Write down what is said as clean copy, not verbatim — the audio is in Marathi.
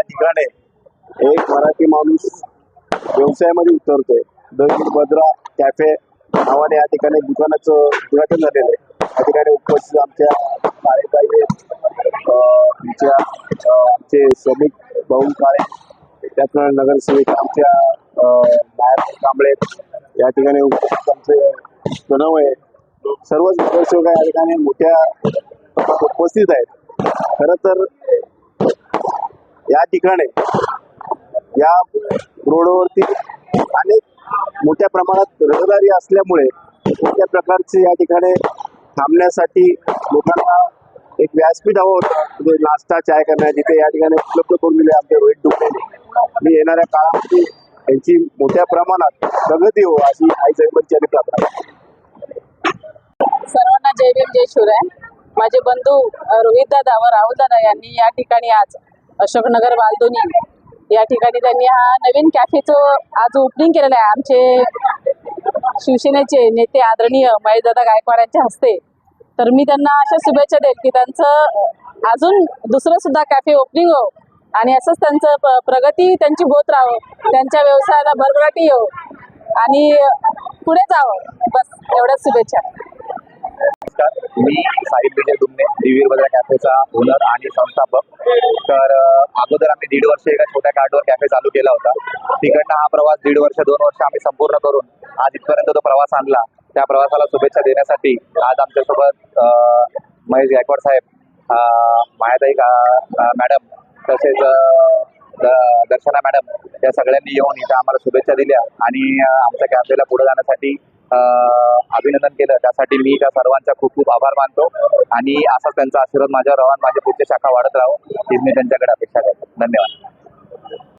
ठिकाणी एक मराठी माणूस व्यवसायामध्ये उतरतोय. दहीद बद्रा कॅफे नावाने या ठिकाणी दुकानाचं उद्घाटन झालेलं आहे. या ठिकाणी उपस्थित आमच्या काळेताई आमचे श्रमिक भाऊ काळे, त्यातून नगरसेवक आमच्या नायब कांबळे या ठिकाणी उपस्थित आमचे प्रणव आहे. सर्वच नगरसेवक या ठिकाणी मोठ्या उपस्थित आहेत. खरं तर या ठिकाणी या रोडवरती अनेक मोठ्या प्रमाणात रहदारी असल्यामुळे कोणत्या प्रकारचे या ठिकाणी थांबण्यासाठी लोकांना एक व्यासपीठ हवं होतं, म्हणजे नाश्ता चाय करण्या जिथे या ठिकाणी उपलब्ध करून दिले आमचे रोहित डुकले. आणि येणाऱ्या काळामध्ये त्यांची मोठ्या प्रमाणात प्रगती हो अशी आई जयमतची प्रार्थना. सर्वांना जय भीम जय शिवराय. माझे बंधू रोहित दादा व राहुल दादा यांनी या ठिकाणी आज अशोकनगर बालदोनी या ठिकाणी त्यांनी हा नवीन कॅफेचं आज ओपनिंग केलेलं आहे. आमचे शिवसेनेचे नेते आदरणीय महेशदादा गायकवाड यांच्या हस्ते. तर मी त्यांना अशा शुभेच्छा देईल की त्यांचं अजून दुसरं सुद्धा कॅफे ओपनिंग हो आणि असंच त्यांचं प्रगती त्यांची होत राहो, त्यांच्या व्यवसायाला भरभराटी येऊ आणि पुढे जावं. बस एवढ्याच शुभेच्छा. मी साहिल विजय दुमने, दिवीर बद्रा कॅफेचा ओनर आणि संस्थापक. तर अगोदर आम्ही 1.5 वर्ष एका छोट्या कार्डवर कॅफे चालू केला होता. तिकडनं हा प्रवास 1.5 वर्ष 2 वर्ष आम्ही संपूर्ण करून आज इथपर्यंत तो प्रवास आणला. त्या प्रवासाला शुभेच्छा देण्यासाठी आज आमच्यासोबत महेश गायकवाड साहेब, मायाताई मॅडम तसेच दर्शना मॅडम या सगळ्यांनी येऊन इथं आम्हाला शुभेच्छा दिल्या आणि आमच्या कॅफेला पुढे जाण्यासाठी अभिनंदन केलं. त्यासाठी मी त्या सर्वांचा खूप खूप आभार मानतो आणि असाच त्यांचा आशीर्वाद माझ्यावर राहावा, माझ्या पुढच्या शाखा वाढत राहो हीच मी त्यांच्याकडे अपेक्षा करतो. धन्यवाद.